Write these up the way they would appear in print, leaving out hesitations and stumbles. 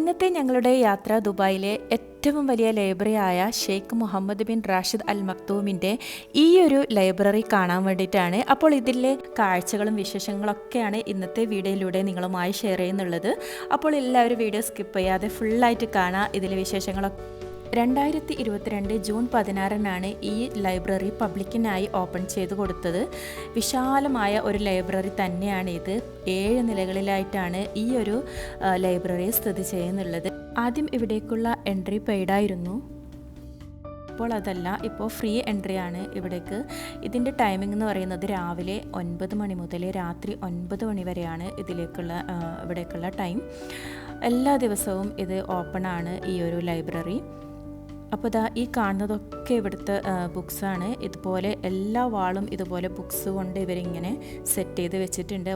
ഇന്നത്തെ ഞങ്ങളുടെ യാത്ര ദുബായിലെ ഏറ്റവും വലിയ ലൈബ്രറിയായ ഷെയ്ഖ് മുഹമ്മദ് ബിൻ റാഷിദ് അൽ മക്തൂമിൻ്റെ ഈ ഒരു ലൈബ്രറി കാണാൻ വേണ്ടിയിട്ടാണ്. അപ്പോൾ ഇതിലെ കാഴ്ചകളും വിശേഷങ്ങളൊക്കെയാണ് ഇന്നത്തെ വീഡിയോയിലൂടെ നിങ്ങളുമായി ഷെയർ ചെയ്യുന്നുള്ളത്. അപ്പോൾ എല്ലാവരും വീഡിയോ സ്കിപ്പ് ചെയ്യാതെ ഫുള്ളായിട്ട് കാണാം. ഇതിലെ വിശേഷങ്ങളൊക്കെ 2022 ജൂൺ 16 ഈ ലൈബ്രറി പബ്ലിക്കിനായി ഓപ്പൺ ചെയ്തു കൊടുത്തത്. വിശാലമായ ഒരു ലൈബ്രറി തന്നെയാണ് ഇത്. 7 നിലകളിലായിട്ടാണ് ഈ ഒരു ലൈബ്രറി സ്ഥിതി ചെയ്യുന്നുള്ളത്. ആദ്യം ഇവിടേക്കുള്ള എൻട്രി പെയ്ഡായിരുന്നു. ഇപ്പോൾ അതല്ല, ഇപ്പോൾ ഫ്രീ എൻട്രി ആണ് ഇവിടേക്ക്. ഇതിൻ്റെ ടൈമിംഗ് എന്ന് പറയുന്നത് രാവിലെ 9 മണി മുതൽ രാത്രി 9 മണി വരെയാണ് ഇവിടേക്കുള്ള ടൈം. എല്ലാ ദിവസവും ഇത് ഓപ്പൺ ആണ് ഈ ഒരു ലൈബ്രറി. അപ്പോൾ ഇതാ ഈ കാണുന്നതൊക്കെ ഇവിടുത്തെ ബുക്സാണ്. ഇതുപോലെ എല്ലാ വാളും ഇതുപോലെ ബുക്സ് കൊണ്ട് ഇവരിങ്ങനെ സെറ്റ് ചെയ്ത് വെച്ചിട്ടുണ്ട്.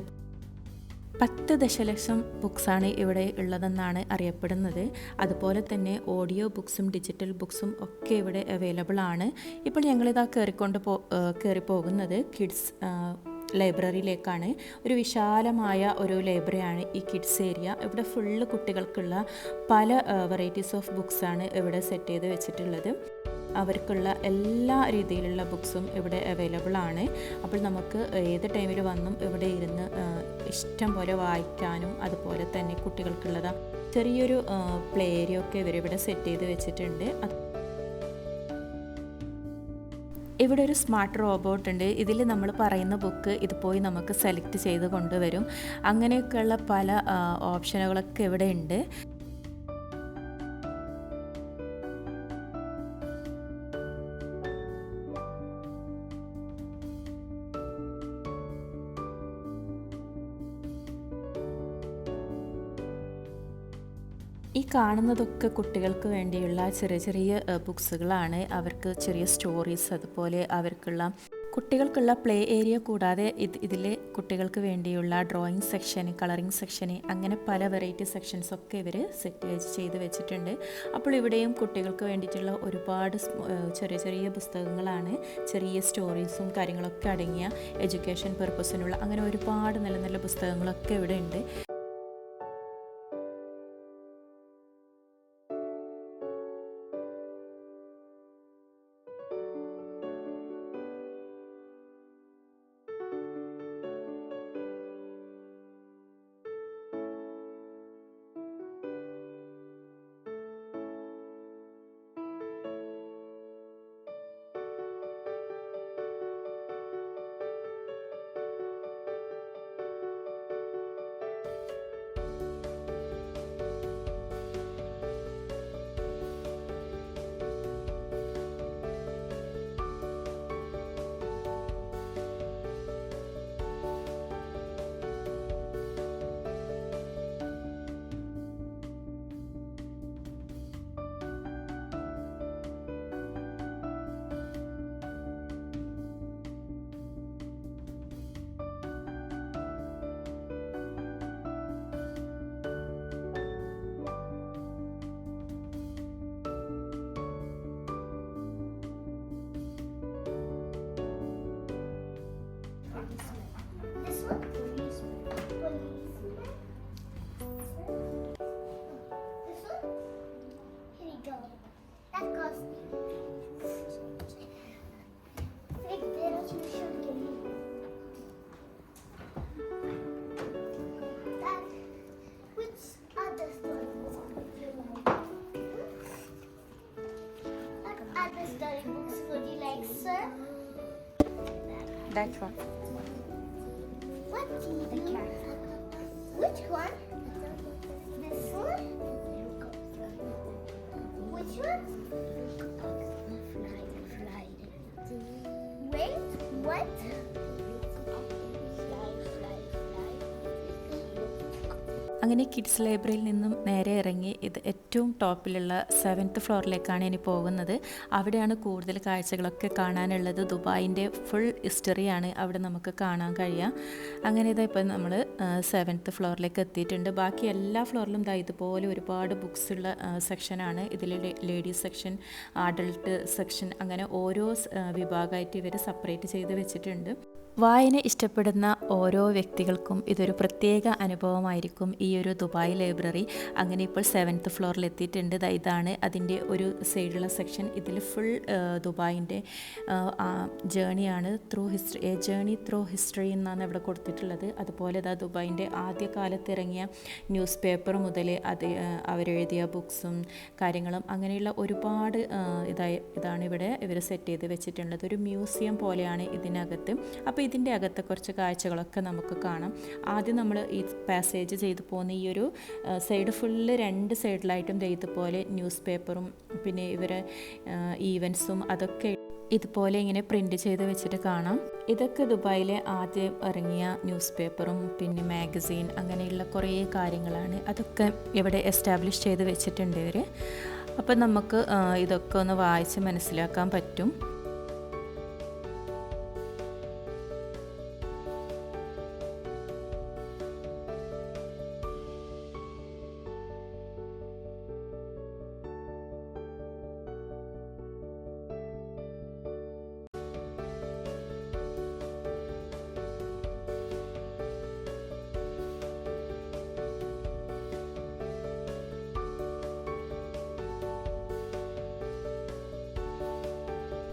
10 ദശലക്ഷം ബുക്സാണ് ഇവിടെ ഉള്ളതെന്നാണ് അറിയപ്പെടുന്നത്. അതുപോലെ തന്നെ ഓഡിയോ ബുക്സും ഡിജിറ്റൽ ബുക്സും ഒക്കെ ഇവിടെ അവൈലബിൾ ആണ്. ഇപ്പോൾ ഞങ്ങളിതാ കയറി പോകുന്നത് കിഡ്സ് ലൈബ്രറിയിലേക്കാണ്. ഒരു വിശാലമായ ഒരു ലൈബ്രറിയാണ് ഈ കിഡ്സ് ഏരിയ. ഇവിടെ ഫുള്ള് കുട്ടികൾക്കുള്ള പല വെറൈറ്റീസ് ഓഫ് ബുക്സാണ് ഇവിടെ സെറ്റ് ചെയ്ത് വെച്ചിട്ടുള്ളത്. അവർക്കുള്ള എല്ലാ രീതിയിലുള്ള ബുക്സും ഇവിടെ അവൈലബിൾ ആണ്. അപ്പോൾ നമുക്ക് ഏത് ടൈമിൽ വന്നും ഇവിടെ ഇരുന്ന് ഇഷ്ടം പോലെ വായിക്കാനും, അതുപോലെ തന്നെ കുട്ടികൾക്കുള്ളത് ചെറിയൊരു പ്ലേ ഏരിയ ഒക്കെ ഇവരിവിടെ സെറ്റ് ചെയ്ത് വെച്ചിട്ടുണ്ട്. ഇവിടെ ഒരു സ്മാർട്ട് റോബോട്ട് ഉണ്ട്. ഇതിൽ നമ്മൾ പറയുന്ന ബുക്ക് ഇത് പോയി നമുക്ക് സെലക്ട് ചെയ്ത് കൊണ്ടുവരും. അങ്ങനെയൊക്കെയുള്ള പല ഓപ്ഷനുകളൊക്കെ ഇവിടെ ഉണ്ട്. ഈ കാണുന്നതൊക്കെ കുട്ടികൾക്ക് വേണ്ടിയുള്ള ചെറിയ ചെറിയ ബുക്സുകളാണ്. അവർക്ക് ചെറിയ സ്റ്റോറീസ്, അതുപോലെ കുട്ടികൾക്കുള്ള പ്ലേ ഏരിയ കൂടാതെ ഇതിൽ കുട്ടികൾക്ക് വേണ്ടിയുള്ള ഡ്രോയിങ് സെക്ഷൻ, കളറിങ് സെക്ഷൻ, അങ്ങനെ പല വെറൈറ്റി സെക്ഷൻസ് ഒക്കെ ഇവർ സെറ്റ് ചെയ്ത് വെച്ചിട്ടുണ്ട്. അപ്പോൾ ഇവിടെയും കുട്ടികൾക്ക് വേണ്ടിയിട്ടുള്ള ഒരുപാട് ചെറിയ ചെറിയ പുസ്തകങ്ങളാണ്. ചെറിയ സ്റ്റോറീസും കാര്യങ്ങളൊക്കെ അടങ്ങിയ എഡ്യൂക്കേഷൻ പർപ്പസിനുള്ള അങ്ങനെ ഒരുപാട് നല്ല നല്ല പുസ്തകങ്ങളൊക്കെ ഇവിടെ ഉണ്ട്. That one. What? The cat. Which one? This one? Which one? Fly. Wait, what? അങ്ങനെ കിഡ്സ് ലൈബ്രറിയിൽ നിന്നും നേരെ ഇറങ്ങി ഇത് ഏറ്റവും ടോപ്പിലുള്ള 7th ഫ്ലോറിലേക്കാണ് ഇനി പോകുന്നത്. അവിടെയാണ് കൂടുതൽ കാഴ്ചകളൊക്കെ കാണാനുള്ളത്. ദുബായിൻ്റെ ഫുൾ ഹിസ്റ്ററിയാണ് അവിടെ നമുക്ക് കാണാൻ കഴിയുക. അങ്ങനെ ഇതാ ഇപ്പോൾ നമ്മൾ 7th ഫ്ലോറിലേക്ക് എത്തിയിട്ടുണ്ട്. ബാക്കി എല്ലാ ഫ്ലോറിലും ഇതുപോലെ ഒരുപാട് ബുക്സ് ഉള്ള സെക്ഷനാണ്. ഇതിൽ ലേഡീസ് സെക്ഷൻ, അഡൾട്ട് സെക്ഷൻ, അങ്ങനെ ഓരോ വിഭാഗമായിട്ട് ഇവർ സെപ്പറേറ്റ് ചെയ്ത് വെച്ചിട്ടുണ്ട്. വായന ഇഷ്ടപ്പെടുന്ന ഓരോ വ്യക്തികൾക്കും ഇതൊരു പ്രത്യേക അനുഭവമായിരിക്കും ഈ ഒരു ദുബായ് ലൈബ്രറി. അങ്ങനെ ഇപ്പോൾ 7th ഫ്ലോറിൽ എത്തിയിട്ടുണ്ട്. ഇതാണ് അതിൻ്റെ ഒരു സൈഡിലുള്ള സെക്ഷൻ. ഇതിൽ ഫുൾ ദുബായിൻ്റെ ജേണിയാണ്, ജേണി ത്രൂ ഹിസ്റ്ററി എന്നാണ് ഇവിടെ കൊടുത്തിട്ടുള്ളത്. അതുപോലെ ദുബായിൻ്റെ ആദ്യകാലത്ത് ഇറങ്ങിയ ന്യൂസ് പേപ്പർ മുതൽ അവരെഴുതിയ ബുക്സും കാര്യങ്ങളും അങ്ങനെയുള്ള ഒരുപാട് ഇതാണ് ഇവിടെ ഇവർ സെറ്റ് ചെയ്ത് വെച്ചിട്ടുള്ളത്. ഒരു മ്യൂസിയം പോലെയാണ് ഇതിനകത്ത്. അപ്പോൾ ഇതിൻ്റെ അകത്തെ കുറച്ച് കാഴ്ചകളൊക്കെ നമുക്ക് കാണാം. ആദ്യം നമ്മൾ ഈ പാസേജ് ചെയ്തു പോകുന്ന ഈ ഒരു സൈഡ് ഫുള്ള് 2 സൈഡിലായിട്ടും ഇതുപോലെ ന്യൂസ് പേപ്പറും പിന്നെ ഇവരെ ഈവൻസും അതൊക്കെ ഇതുപോലെ ഇങ്ങനെ പ്രിൻ്റ് ചെയ്ത് വെച്ചിട്ട് കാണാം. ഇതൊക്കെ ദുബായിലെ ആദ്യം ഇറങ്ങിയ ന്യൂസ് പേപ്പറും പിന്നെ മാഗസീൻ അങ്ങനെയുള്ള കുറേ കാര്യങ്ങളാണ്. അതൊക്കെ ഇവിടെ എസ്റ്റാബ്ലിഷ് ചെയ്ത് വെച്ചിട്ടുണ്ട് ഇവർ. അപ്പം നമുക്ക് ഇതൊക്കെ ഒന്ന് വായിച്ച് മനസ്സിലാക്കാൻ പറ്റും.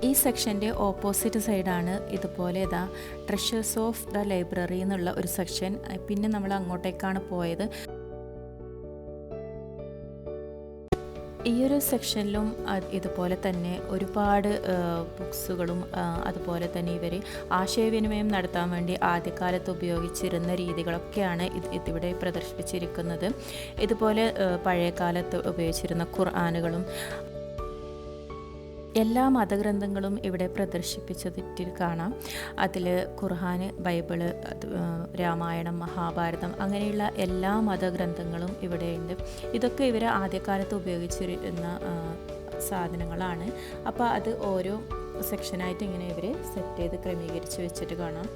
ഈ സെക്ഷൻ്റെ ഓപ്പോസിറ്റ് സൈഡാണ് ഇതുപോലെ ട്രഷേഴ്സ് ഓഫ് ദ ലൈബ്രറി എന്നുള്ള ഒരു സെക്ഷൻ. പിന്നെ നമ്മൾ അങ്ങോട്ടേക്കാണ് പോയത്. ഈ ഒരു സെക്ഷനിലും ഇതുപോലെ തന്നെ ഒരുപാട് ബുക്സുകളും അതുപോലെ തന്നെ ഇവർ ആശയവിനിമയം നടത്താൻ വേണ്ടി ആദ്യകാലത്ത് ഉപയോഗിച്ചിരുന്ന രീതികളൊക്കെയാണ് ഇതിവിടെ പ്രദർശിപ്പിച്ചിരിക്കുന്നത്. ഇതുപോലെ പഴയ കാലത്ത് ഉപയോഗിച്ചിരുന്ന ഖുർആനുകളും എല്ലാ മതഗ്രന്ഥങ്ങളും ഇവിടെ പ്രദർശിപ്പിച്ചിട്ട് കാണാം. അതിൽ ഖുർആന്, ബൈബിള്, രാമായണം, മഹാഭാരതം അങ്ങനെയുള്ള എല്ലാ മതഗ്രന്ഥങ്ങളും ഇവിടെയുണ്ട്. ഇതൊക്കെ ഇവർ ആദ്യകാലത്ത് ഉപയോഗിച്ചിരുന്ന സാധനങ്ങളാണ്. അപ്പോൾ അത് ഓരോ സെക്ഷനായിട്ട് ഇങ്ങനെ ഇവർ സെറ്റ് ചെയ്ത് ക്രമീകരിച്ച് വെച്ചിട്ട് കാണാം.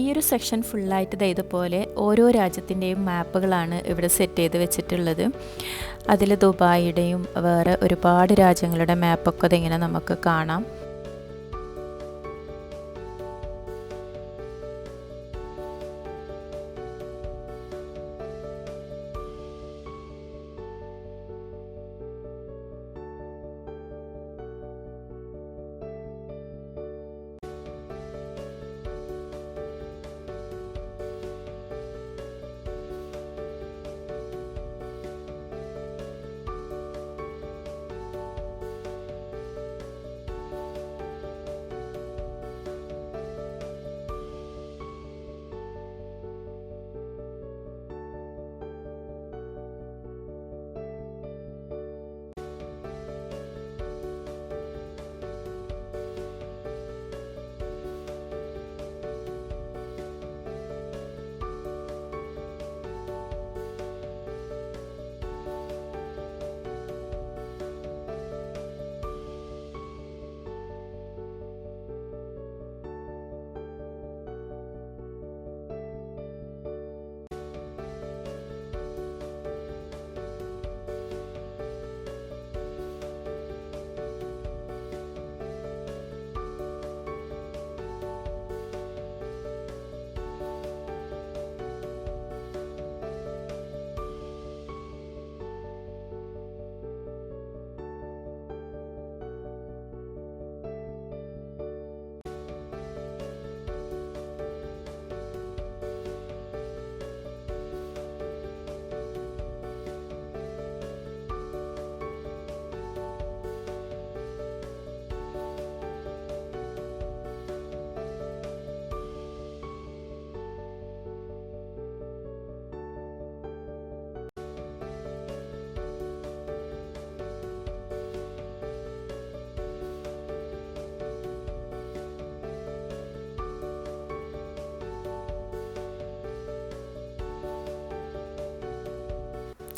ഈ ഒരു സെക്ഷൻ ഫുള്ളായിട്ട് ഇതുപോലെ ഓരോ രാജ്യത്തിൻ്റെയും മാപ്പുകളാണ് ഇവിടെ സെറ്റ് ചെയ്ത് വെച്ചിട്ടുള്ളത്. അതിൽ ദുബായിയുടെയും വേറെ ഒരുപാട് രാജ്യങ്ങളുടെ മാപ്പൊക്കെ അതിങ്ങനെ നമുക്ക് കാണാം.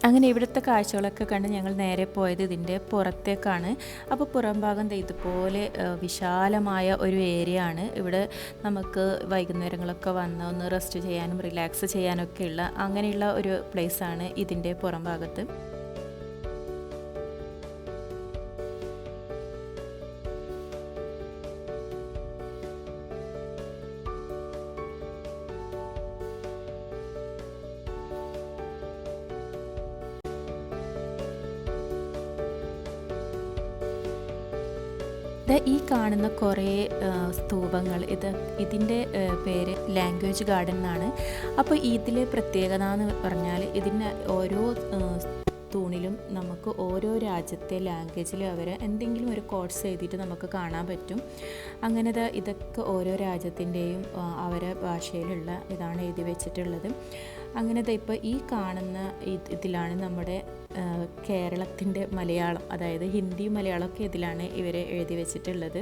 അങ്ങനെ ഇവിടുത്തെ കാഴ്ചകളൊക്കെ കണ്ട് ഞങ്ങൾ നേരെ പോയത് ഇതിൻ്റെ പുറത്തേക്കാണ്. അപ്പോൾ പുറം ഭാഗം ദേ ഇതുപോലെ വിശാലമായ ഒരു ഏരിയ ആണ്. ഇവിടെ നമുക്ക് വൈകുന്നേരങ്ങളൊക്കെ വന്ന് ഒന്ന് റെസ്റ്റ് ചെയ്യാനും റിലാക്സ് ചെയ്യാനൊക്കെ ഉള്ള അങ്ങനെയുള്ള ഒരു പ്ലേസാണ് ഇതിൻ്റെ പുറം ഭാഗത്ത്. ഈ കാണുന്ന കുറേ സ്തൂപങ്ങൾ ഇതിൻ്റെ പേര് ലാംഗ്വേജ് ഗാർഡൻ എന്നാണ്. അപ്പോൾ ഇതിലെ പ്രത്യേകത എന്ന് പറഞ്ഞാൽ ഇതിന് ഓരോ തൂണിലും നമുക്ക് ഓരോ രാജ്യത്തെ ലാംഗ്വേജിൽ അവർ എന്തെങ്കിലും ഒരു കോഡ്സ് എഴുതിയിട്ട് നമുക്ക് കാണാൻ പറ്റും. അങ്ങനെ ഇതൊക്കെ ഓരോ രാജ്യത്തിൻ്റെയും അവരെ ഭാഷയിലുള്ള ഇതാണ് എഴുതി വെച്ചിട്ടുള്ളത്. അങ്ങനെ ഇപ്പോൾ ഈ കാണുന്ന ഇതിലാണ് നമ്മുടെ കേരളത്തിൻ്റെ മലയാളം, അതായത് ഹിന്ദി മലയാളമൊക്കെ ഇതിലാണ് ഇവർ എഴുതി വെച്ചിട്ടുള്ളത്.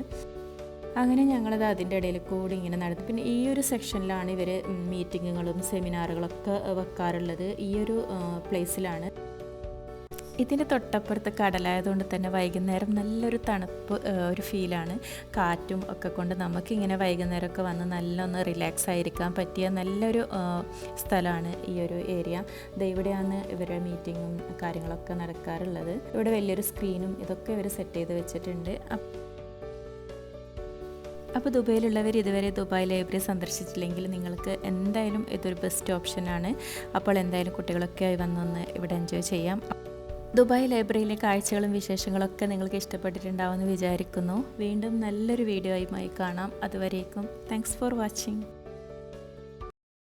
അങ്ങനെ ഞങ്ങളത് അതിൻ്റെ ഇടയിൽ കൂടി ഇങ്ങനെ നടന്നു. പിന്നെ ഈ ഒരു സെക്ഷനിലാണ് ഇവർ മീറ്റിങ്ങുകളും സെമിനാറുകളൊക്കെ വെക്കാറുള്ളത്. ഈ ഒരു പ്ലേസിലാണ്. ഇതിൻ്റെ തൊട്ടപ്പുറത്ത് കടലായതുകൊണ്ട് തന്നെ വൈകുന്നേരം നല്ലൊരു തണുപ്പ് ഒരു ഫീലാണ്. കാറ്റും ഒക്കെ കൊണ്ട് നമുക്കിങ്ങനെ വൈകുന്നേരമൊക്കെ വന്ന് നല്ലൊന്ന് റിലാക്സ് ആയിരിക്കാൻ പറ്റിയ നല്ലൊരു സ്ഥലമാണ് ഈ ഒരു ഏരിയ. ഇവിടെയാണ് ഇവരുടെ മീറ്റിങ്ങും കാര്യങ്ങളൊക്കെ നടക്കാറുള്ളത്. ഇവിടെ വലിയൊരു സ്ക്രീനും ഇതൊക്കെ ഇവർ സെറ്റ് ചെയ്ത് വെച്ചിട്ടുണ്ട്. അപ്പോൾ ദുബൈയിലുള്ളവർ ഇതുവരെ ദുബായ് ലൈബ്രറി സന്ദർശിച്ചില്ലെങ്കിൽ നിങ്ങൾക്ക് എന്തായാലും ഇതൊരു ബെസ്റ്റ് ഓപ്ഷനാണ്. അപ്പോൾ എന്തായാലും കുട്ടികളൊക്കെ ആയി വന്നൊന്ന് ഇവിടെ എൻജോയ് ചെയ്യാം. ദുബായ് ലൈബ്രറിയിലെ കാഴ്ചകളും വിശേഷങ്ങളൊക്കെ നിങ്ങൾക്ക് ഇഷ്ടപ്പെട്ടിട്ടുണ്ടാവുമെന്ന് വിചാരിക്കുന്നു. വീണ്ടും നല്ലൊരു വീഡിയോയുമായി കാണാം. അതുവരേക്കും താങ്ക്സ് ഫോർ വാച്ചിങ്.